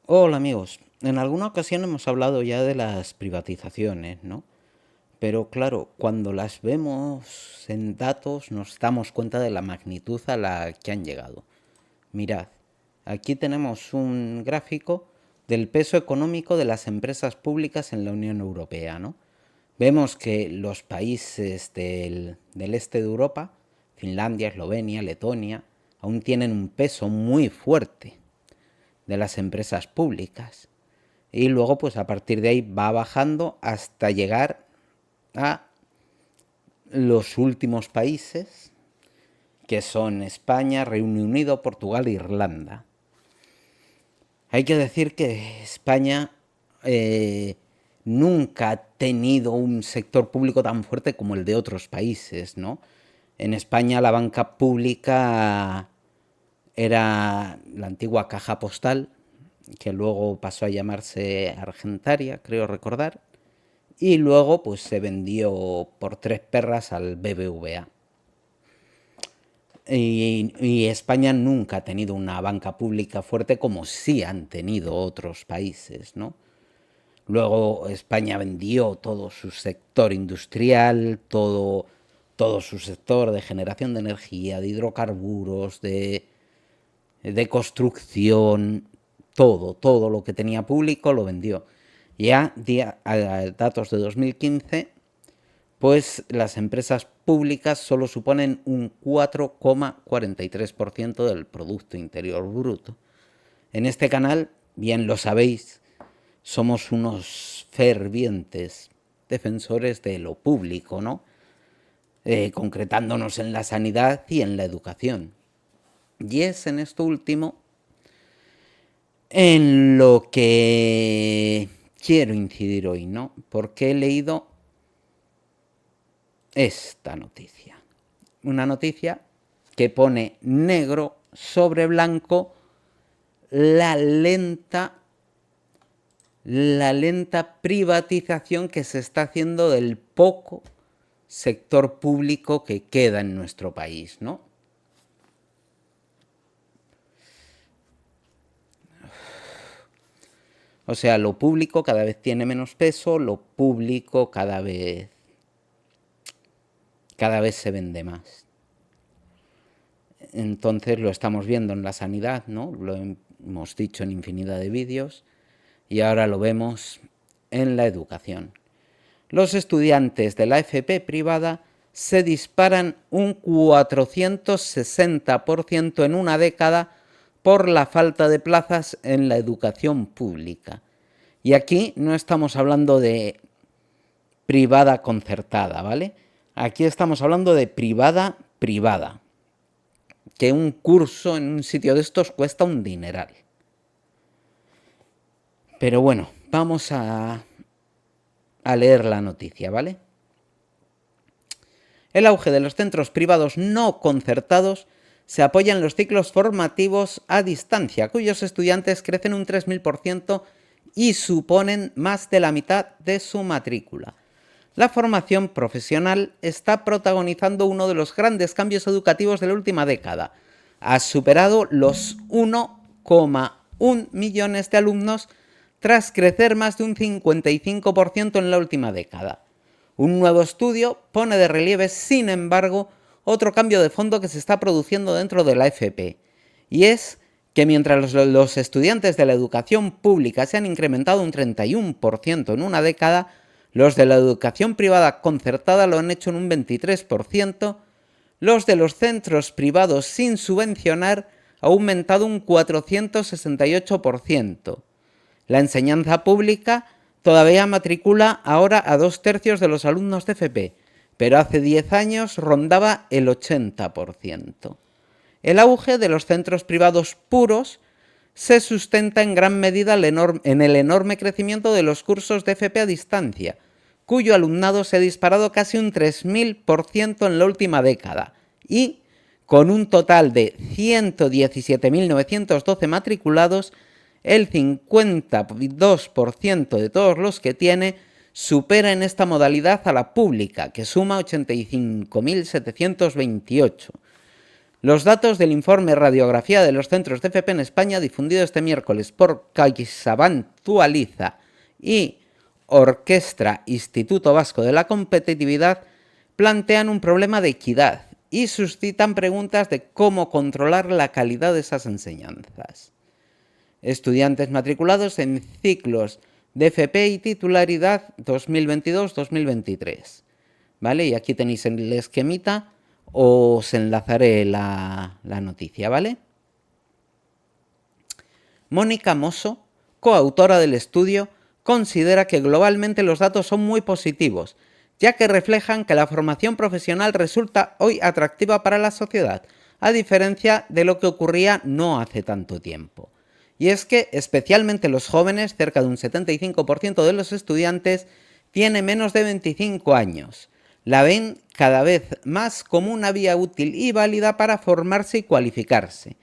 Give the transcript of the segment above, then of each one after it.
Hola amigos, en alguna ocasión hemos hablado ya de las privatizaciones, ¿no? Pero claro, cuando las vemos en datos nos damos cuenta de la magnitud a la que han llegado. Mirad, aquí tenemos un gráfico del peso económico de las empresas públicas en la Unión Europea, ¿no? Vemos que los países del este de Europa, Finlandia, Eslovenia, Letonia, aún tienen un peso muy fuerte de las empresas públicas. Y luego, pues a partir de ahí va bajando hasta llegar a los últimos países, que son España, Reino Unido, Portugal e Irlanda. Hay que decir que España nunca ha tenido un sector público tan fuerte como el de otros países, ¿no? En España la banca pública era la antigua Caja Postal, que luego pasó a llamarse Argentaria, creo recordar, y luego pues se vendió por 3 perras al BBVA. Y España nunca ha tenido una banca pública fuerte como sí han tenido otros países, ¿no? Luego España vendió todo su sector industrial, todo su sector de generación de energía, de hidrocarburos, de construcción, todo lo que tenía público lo vendió. Ya a datos de 2015, pues las empresas públicas solo suponen un 4,43% del Producto Interior Bruto. En este canal, bien lo sabéis, somos unos fervientes defensores de lo público, ¿no? Concretándonos en la sanidad y en la educación. Y es en esto último en lo que quiero incidir hoy, ¿no? Porque he leído esta noticia. Una noticia que pone negro sobre blanco la lenta privatización que se está haciendo del poco sector público que queda en nuestro país, ¿no? O sea, lo público cada vez tiene menos peso, lo público cada vez se vende más. Entonces lo estamos viendo en la sanidad, ¿no? Lo hemos dicho en infinidad de vídeos y ahora lo vemos en la educación. Los estudiantes de la FP privada se disparan un 460% en una década por la falta de plazas en la educación pública. Y aquí no estamos hablando de privada concertada, ¿vale? Aquí estamos hablando de privada privada. Que un curso en un sitio de estos cuesta un dineral. Pero bueno, vamos a leer la noticia, ¿vale? El auge de los centros privados no concertados se apoya en los ciclos formativos a distancia, cuyos estudiantes crecen un 3000% y suponen más de la mitad de su matrícula. La formación profesional está protagonizando uno de los grandes cambios educativos de la última década. Ha superado los 1,1 millones de alumnos tras crecer más de un 55% en la última década. Un nuevo estudio pone de relieve, sin embargo, otro cambio de fondo que se está produciendo dentro de la FP, y es que mientras los estudiantes de la educación pública se han incrementado un 31% en una década, los de la educación privada concertada lo han hecho en un 23%, los de los centros privados sin subvencionar ha aumentado un 468%. La enseñanza pública todavía matricula ahora a 2/3 de los alumnos de FP, pero hace 10 años rondaba el 80%. El auge de los centros privados puros se sustenta en gran medida en el enorme crecimiento de los cursos de FP a distancia, cuyo alumnado se ha disparado casi un 3000% en la última década y, con un total de 117.912 matriculados, el 52% de todos los que tiene supera en esta modalidad a la pública, que suma 85.728. Los datos del informe Radiografía de los centros de FP en España, difundido este miércoles por CaixaBank y Orquestra Instituto Vasco de la Competitividad, plantean un problema de equidad y suscitan preguntas de cómo controlar la calidad de esas enseñanzas. Estudiantes matriculados en ciclos de FP y titularidad 2022-2023. ¿Vale? Y aquí tenéis el esquemita, os enlazaré la noticia, ¿vale? Mónica Mosso, coautora del estudio, considera que globalmente los datos son muy positivos, ya que reflejan que la formación profesional resulta hoy atractiva para la sociedad, a diferencia de lo que ocurría no hace tanto tiempo. Y es que, especialmente los jóvenes, cerca de un 75% de los estudiantes, tiene menos de 25 años. La ven cada vez más como una vía útil y válida para formarse y cualificarse.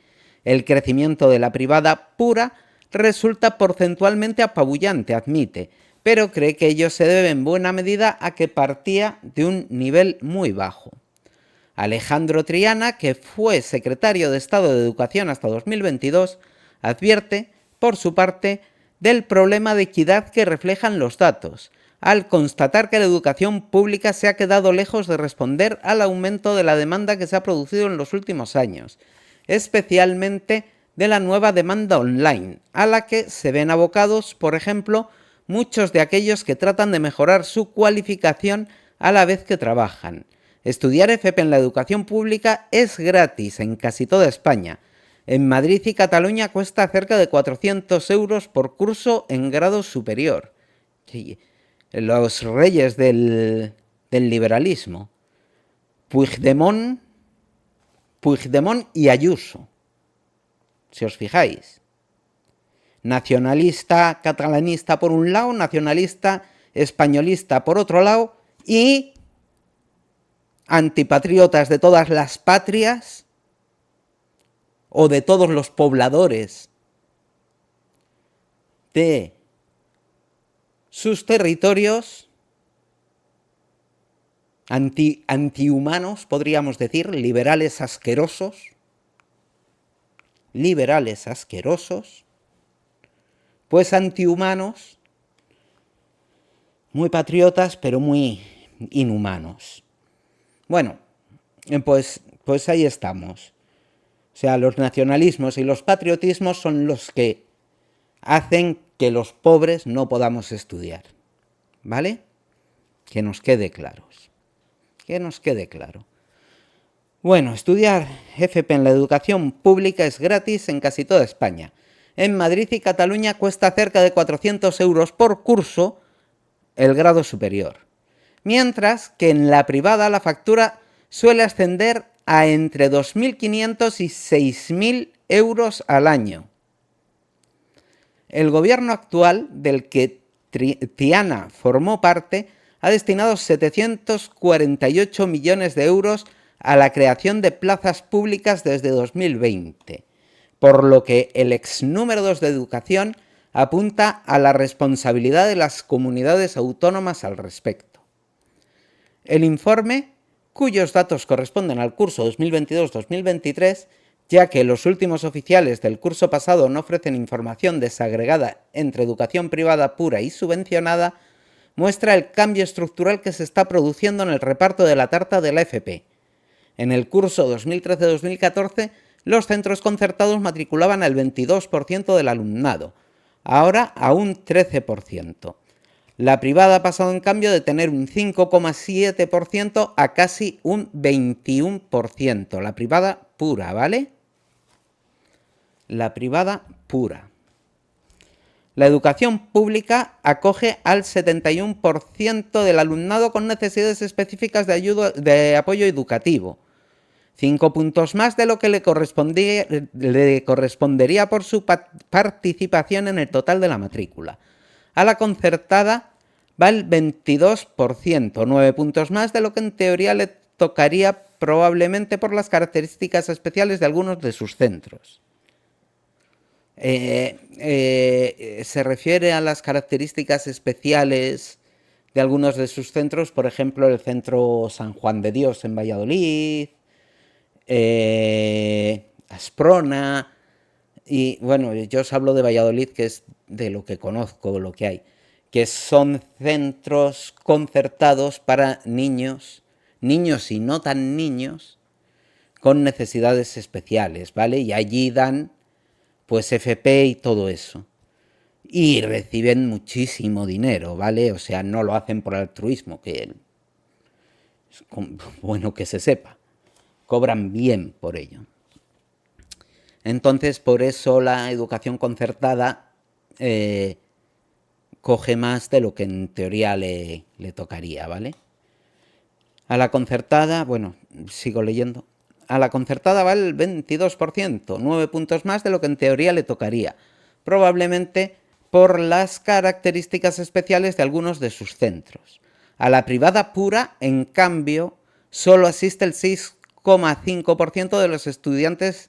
El crecimiento de la privada pura resulta porcentualmente apabullante, admite, pero cree que ello se debe en buena medida a que partía de un nivel muy bajo. Alejandro Triana, que fue secretario de Estado de Educación hasta 2022, advierte, por su parte, del problema de equidad que reflejan los datos, al constatar que la educación pública se ha quedado lejos de responder al aumento de la demanda que se ha producido en los últimos años, especialmente de la nueva demanda online, a la que se ven abocados, por ejemplo, muchos de aquellos que tratan de mejorar su cualificación a la vez que trabajan. Estudiar FP en la educación pública es gratis en casi toda España. En Madrid y Cataluña cuesta cerca de 400 euros por curso en grado superior. Los reyes del liberalismo. Puigdemont y Ayuso, si os fijáis. Nacionalista catalanista por un lado, nacionalista españolista por otro lado y antipatriotas de todas las patrias o de todos los pobladores de sus territorios, antihumanos, podríamos decir, liberales asquerosos, pues antihumanos, muy patriotas, pero muy inhumanos. Bueno, pues ahí estamos. O sea, los nacionalismos y los patriotismos son los que hacen que los pobres no podamos estudiar. ¿Vale? Que nos quede claro. Bueno, estudiar FP en la educación pública es gratis en casi toda España. En Madrid y Cataluña cuesta cerca de 400 euros por curso el grado superior. Mientras que en la privada la factura suele ascender a entre 2.500 y 6.000 euros al año. El gobierno actual, del que Triana formó parte, ha destinado 748 millones de euros a la creación de plazas públicas desde 2020, por lo que el exnúmero 2 de Educación apunta a la responsabilidad de las comunidades autónomas al respecto. El informe, cuyos datos corresponden al curso 2022-2023, ya que los últimos oficiales del curso pasado no ofrecen información desagregada entre educación privada pura y subvencionada, muestra el cambio estructural que se está produciendo en el reparto de la tarta de la FP. En el curso 2013-2014, los centros concertados matriculaban al 22% del alumnado, ahora a un 13%. La privada ha pasado en cambio de tener un 5,7% a casi un 21%. La privada pura, ¿vale? La privada pura. La educación pública acoge al 71% del alumnado con necesidades específicas de apoyo educativo. 5 puntos más de lo que le correspondería por su participación en el total de la matrícula. A la concertada va el 22%, 9 puntos más de lo que en teoría le tocaría probablemente por las características especiales de algunos de sus centros. Se refiere a las características especiales de algunos de sus centros, por ejemplo, el centro San Juan de Dios en Valladolid, Asprona, y bueno, yo os hablo de Valladolid, que es de lo que conozco, lo que hay, que son centros concertados para niños, niños y no tan niños, con necesidades especiales, ¿vale? Y allí dan, pues, FP y todo eso. Y reciben muchísimo dinero, ¿vale? O sea, no lo hacen por altruismo, que es bueno que se sepa. Cobran bien por ello. Entonces, por eso la educación concertada coge más de lo que en teoría le tocaría, ¿vale? A la concertada, bueno, sigo leyendo. A la concertada va el 22%, 9 puntos más de lo que en teoría le tocaría, probablemente por las características especiales de algunos de sus centros. A la privada pura, en cambio, solo asiste el 6,5% de los estudiantes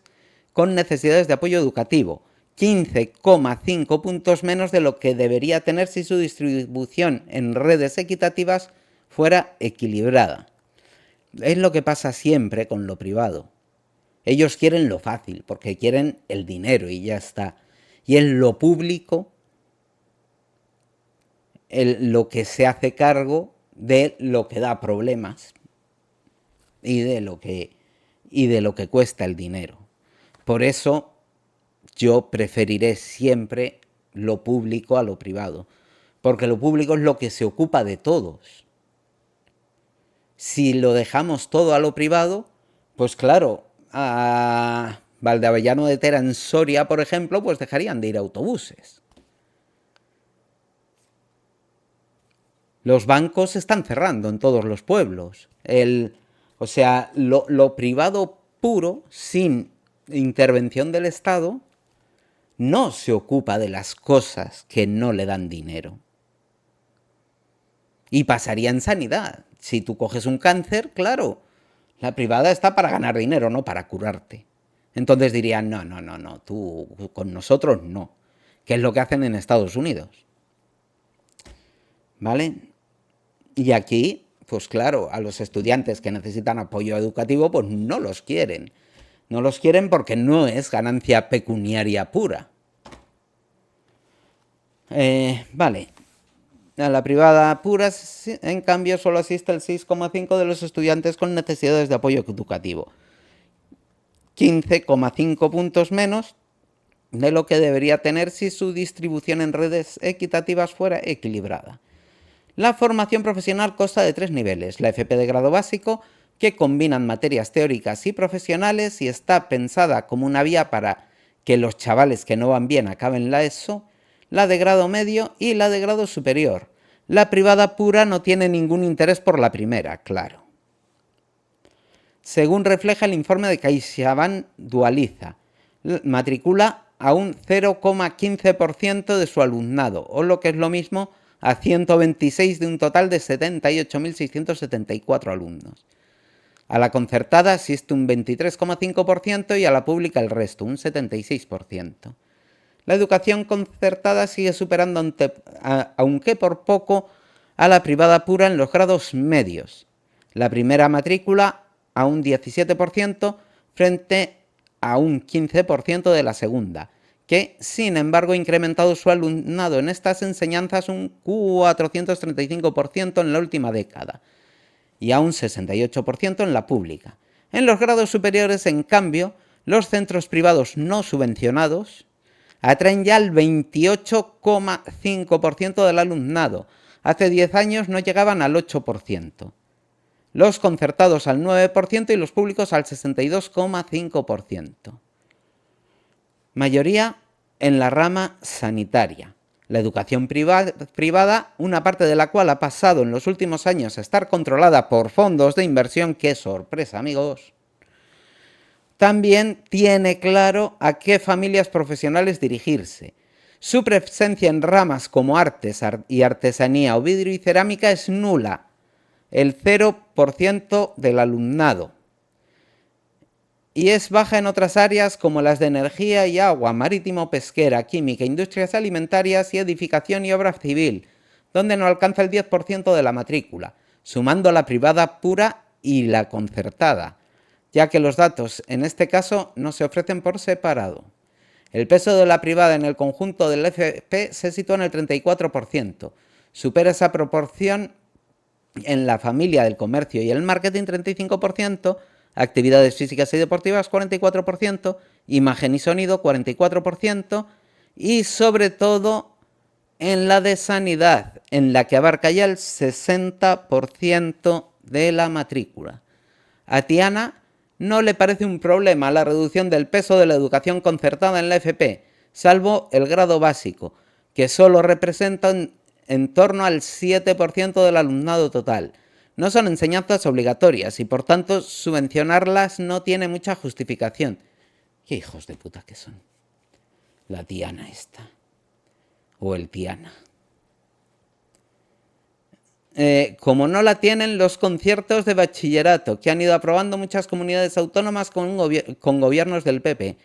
con necesidades de apoyo educativo, 15,5 puntos menos de lo que debería tener si su distribución en redes equitativas fuera equilibrada. Es lo que pasa siempre con lo privado. Ellos quieren lo fácil, porque quieren el dinero y ya está. Y en lo público, lo que se hace cargo de lo que da problemas y de lo que cuesta el dinero. Por eso yo preferiré siempre lo público a lo privado, porque lo público es lo que se ocupa de todos. Si lo dejamos todo a lo privado, pues claro, a Valdeavellano de Tera en Soria, por ejemplo, pues dejarían de ir autobuses. Los bancos están cerrando en todos los pueblos. O sea, lo privado puro, sin intervención del Estado, no se ocupa de las cosas que no le dan dinero. Y pasaría en sanidad. Si tú coges un cáncer, claro, la privada está para ganar dinero, no para curarte. Entonces dirían, no, tú con nosotros no. Que es lo que hacen en Estados Unidos. ¿Vale? Y aquí, pues claro, a los estudiantes que necesitan apoyo educativo, pues no los quieren. No los quieren porque no es ganancia pecuniaria pura. Vale. A la privada pura, en cambio, solo asiste el 6,5% de los estudiantes con necesidades de apoyo educativo. 15,5 puntos menos de lo que debería tener si su distribución en redes equitativas fuera equilibrada. La formación profesional consta de 3 niveles. La FP de grado básico, que combinan materias teóricas y profesionales y está pensada como una vía para que los chavales que no van bien acaben la ESO, la de grado medio y la de grado superior. La privada pura no tiene ningún interés por la primera, claro. Según refleja el informe de CaixaBank Dualiza, matricula a un 0,15% de su alumnado, o lo que es lo mismo, a 126 de un total de 78.674 alumnos. A la concertada asiste un 23,5% y a la pública el resto, un 76%. La educación concertada sigue superando, aunque por poco, a la privada pura en los grados medios. La primera matrícula a un 17% frente a un 15% de la segunda, que sin embargo ha incrementado su alumnado en estas enseñanzas un 435% en la última década y a un 68% en la pública. En los grados superiores, en cambio, los centros privados no subvencionados atraen ya el 28,5% del alumnado. Hace 10 años no llegaban al 8%. Los concertados al 9% y los públicos al 62,5%. Mayoría en la rama sanitaria. La educación privada, una parte de la cual ha pasado en los últimos años a estar controlada por fondos de inversión, ¡qué sorpresa, amigos!, también tiene claro a qué familias profesionales dirigirse. Su presencia en ramas como artes y artesanía o vidrio y cerámica es nula, el 0% del alumnado. Y es baja en otras áreas como las de energía y agua, marítimo, pesquera, química, industrias alimentarias y edificación y obra civil, donde no alcanza el 10% de la matrícula, sumando la privada pura y la concertada, ya que los datos en este caso no se ofrecen por separado. El peso de la privada en el conjunto del FP se sitúa en el 34%. Supera esa proporción en la familia del comercio y el marketing 35%, actividades físicas y deportivas 44%, imagen y sonido 44% y sobre todo en la de sanidad, en la que abarca ya el 60% de la matrícula. A Tiana no le parece un problema la reducción del peso de la educación concertada en la FP, salvo el grado básico, que solo representa en torno al 7% del alumnado total. No son enseñanzas obligatorias y por tanto subvencionarlas no tiene mucha justificación. ¿Qué hijos de puta que son? La Tiana esta. O el Tiana. Como no la tienen los conciertos de bachillerato, que han ido aprobando muchas comunidades autónomas con gobiernos del PP.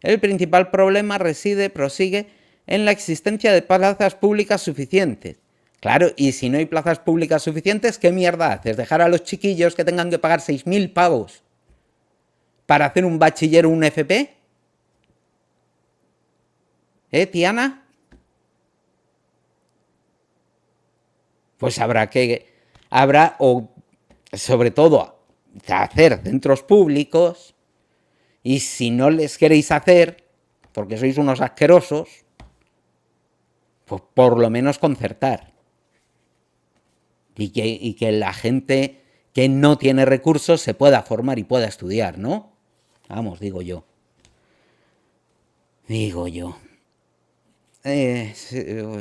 El principal problema prosigue, en la existencia de plazas públicas suficientes. Claro, y si no hay plazas públicas suficientes, ¿qué mierda haces? ¿Dejar a los chiquillos que tengan que pagar 6.000 pavos para hacer un bachiller o un FP? Tiana? Pues o sobre todo, hacer centros públicos, y si no les queréis hacer, porque sois unos asquerosos, pues por lo menos concertar. Y que la gente que no tiene recursos se pueda formar y pueda estudiar, ¿no? Vamos, digo yo. Voy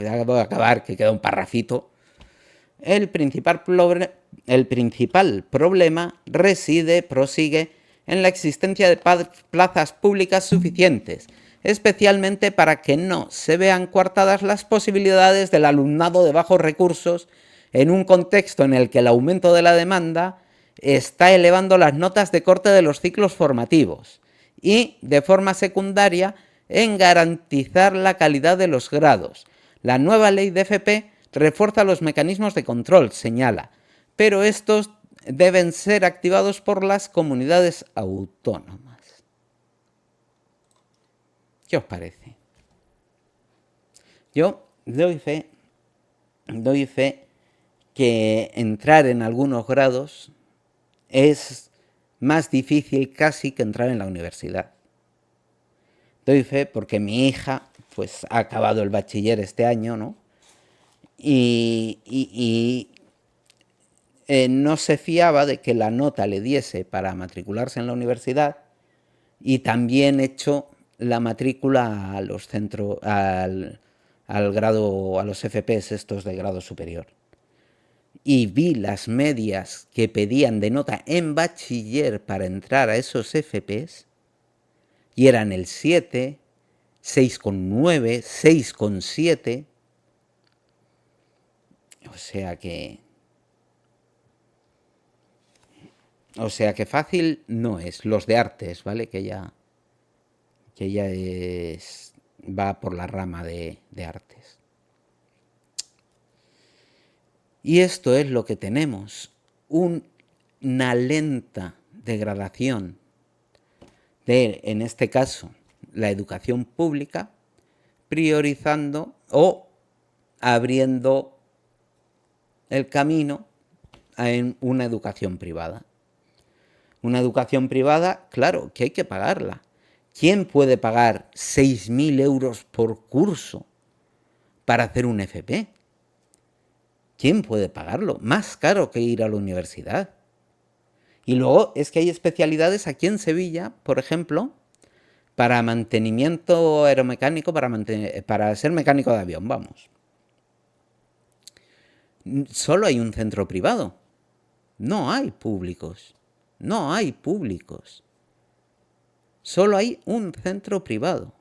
a acabar, que queda un parrafito. El principal problema prosigue en la existencia de plazas públicas suficientes, especialmente para que no se vean coartadas las posibilidades del alumnado de bajos recursos en un contexto en el que el aumento de la demanda está elevando las notas de corte de los ciclos formativos y, de forma secundaria, en garantizar la calidad de los grados. La nueva ley de FP refuerza los mecanismos de control, señala, pero estos deben ser activados por las comunidades autónomas. ¿Qué os parece? Yo doy fe que entrar en algunos grados es más difícil casi que entrar en la universidad. Doy fe porque mi hija pues ha acabado el bachiller este año, ¿no? Y no se fiaba de que la nota le diese para matricularse en la universidad y también hecho la matrícula a los centros, al grado, a los FPs estos de grado superior. Y vi las medias que pedían de nota en bachiller para entrar a esos FPs y eran el 7, 6,9, 6,7. O sea que fácil no es. Los de artes, ¿vale? Que ya va por la rama de artes. Y esto es lo que tenemos. Una lenta degradación de, en este caso, la educación pública, priorizando o abriendo el camino a una educación privada. Una educación privada, claro, que hay que pagarla. ¿Quién puede pagar 6.000 euros por curso para hacer un FP? ¿Quién puede pagarlo? Más caro que ir a la universidad. Y luego es que hay especialidades aquí en Sevilla, por ejemplo, para mantenimiento aeromecánico, para ser mecánico de avión, vamos. Solo hay un centro privado. No hay públicos. No hay públicos. Solo hay un centro privado.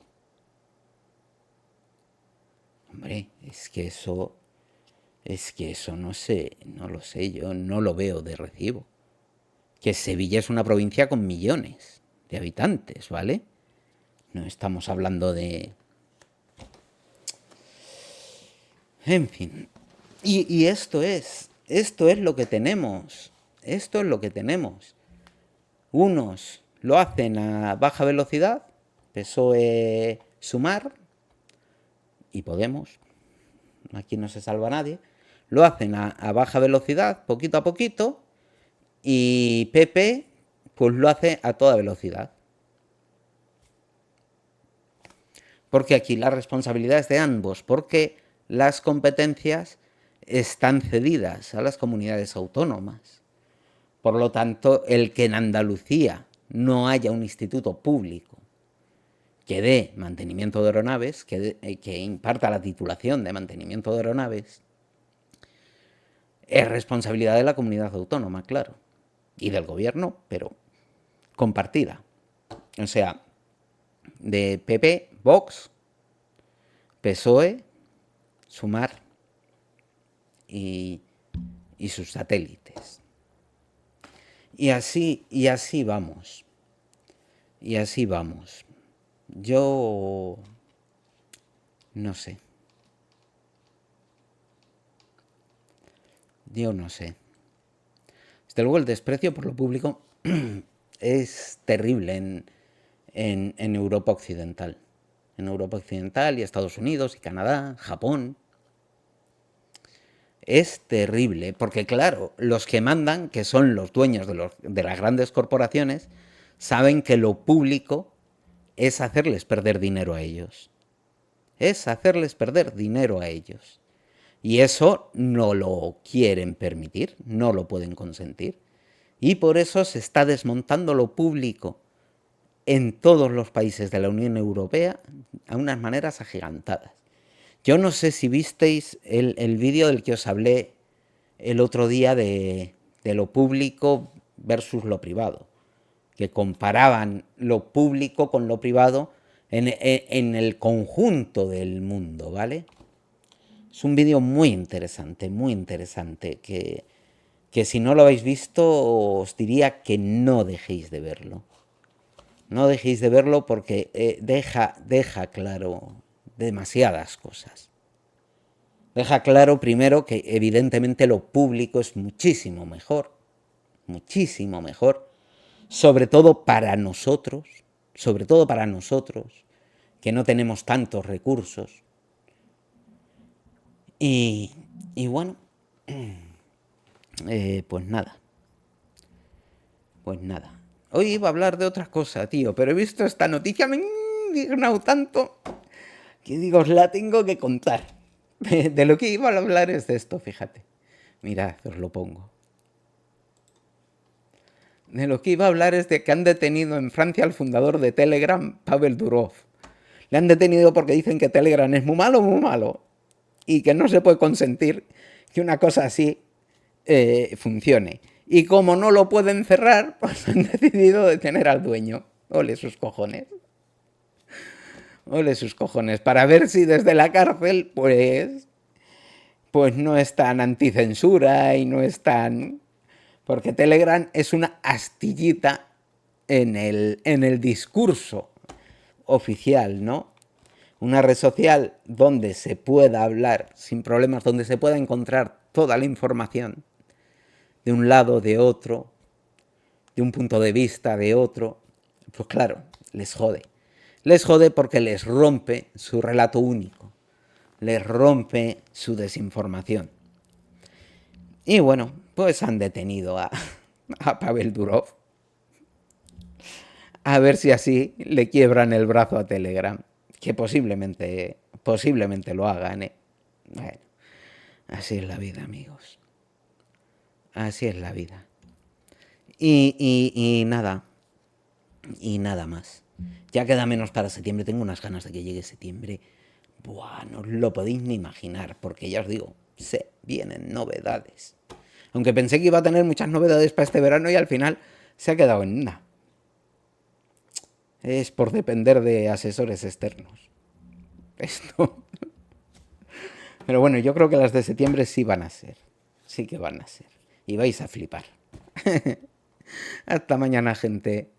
Hombre, es que eso no sé, no lo sé, yo no lo veo de recibo. Que Sevilla es una provincia con millones de habitantes, ¿vale? No estamos hablando de... En fin. Y esto es lo que tenemos. Esto es lo que tenemos. Unos lo hacen a baja velocidad, PSOE, Sumar y Podemos, aquí no se salva nadie, lo hacen a baja velocidad, poquito a poquito, y PP pues lo hace a toda velocidad. Porque aquí la responsabilidad es de ambos, porque las competencias están cedidas a las comunidades autónomas. Por lo tanto, el que en Andalucía no haya un instituto público que dé mantenimiento de aeronaves, que imparta la titulación de mantenimiento de aeronaves, es responsabilidad de la comunidad autónoma, claro, y del gobierno, pero compartida. O sea, de PP, Vox, PSOE, Sumar y sus satélites. Y así vamos. Y así vamos. Yo no sé. Yo no sé. Desde luego el desprecio por lo público es terrible en Europa Occidental. En Europa Occidental y Estados Unidos y Canadá, Japón. Es terrible, porque claro, los que mandan, que son los dueños de las grandes corporaciones, saben que lo público es hacerles perder dinero a ellos. Es hacerles perder dinero a ellos. Y eso no lo quieren permitir, no lo pueden consentir. Y por eso se está desmontando lo público en todos los países de la Unión Europea a unas maneras agigantadas. Yo no sé si visteis el vídeo del que os hablé el otro día de lo público versus lo privado, que comparaban lo público con lo privado en el conjunto del mundo, ¿vale? Es un vídeo muy interesante, que si no lo habéis visto os diría que no dejéis de verlo. No dejéis de verlo porque deja claro demasiadas cosas. Deja claro primero que evidentemente lo público es muchísimo mejor, sobre todo para nosotros, que no tenemos tantos recursos. Y bueno, pues nada. Hoy iba a hablar de otra cosa, tío, pero he visto esta noticia, me he indignado tanto que digo, os la tengo que contar. De lo que iba a hablar es de esto, fíjate. Mirad, os lo pongo. De lo que iba a hablar es de que han detenido en Francia al fundador de Telegram, Pavel Durov. Le han detenido porque dicen que Telegram es muy malo, y que no se puede consentir que una cosa así funcione. Y como no lo pueden cerrar, pues han decidido detener al dueño. Ole sus cojones. Para ver si desde la cárcel, pues no es tan anticensura y no es tan... Porque Telegram es una astillita en el discurso oficial, ¿no? Una red social donde se pueda hablar sin problemas, donde se pueda encontrar toda la información de un lado, de otro, de un punto de vista, de otro. Pues claro, les jode. Les jode porque les rompe su relato único, les rompe su desinformación. Y bueno, pues han detenido a Pavel Durov. A ver si así le quiebran el brazo a Telegram. Que posiblemente lo hagan, ¿eh? Bueno, así es la vida, amigos. Así es la vida. Y nada. Y nada más. Ya queda menos para septiembre. Tengo unas ganas de que llegue septiembre. Buah, no os lo podéis ni imaginar. Porque ya os digo, se vienen novedades. Aunque pensé que iba a tener muchas novedades para este verano y al final se ha quedado en nada. Es por depender de asesores externos. Esto. Pero bueno, yo creo que las de septiembre sí van a ser. Sí que van a ser. Y vais a flipar. Hasta mañana, gente.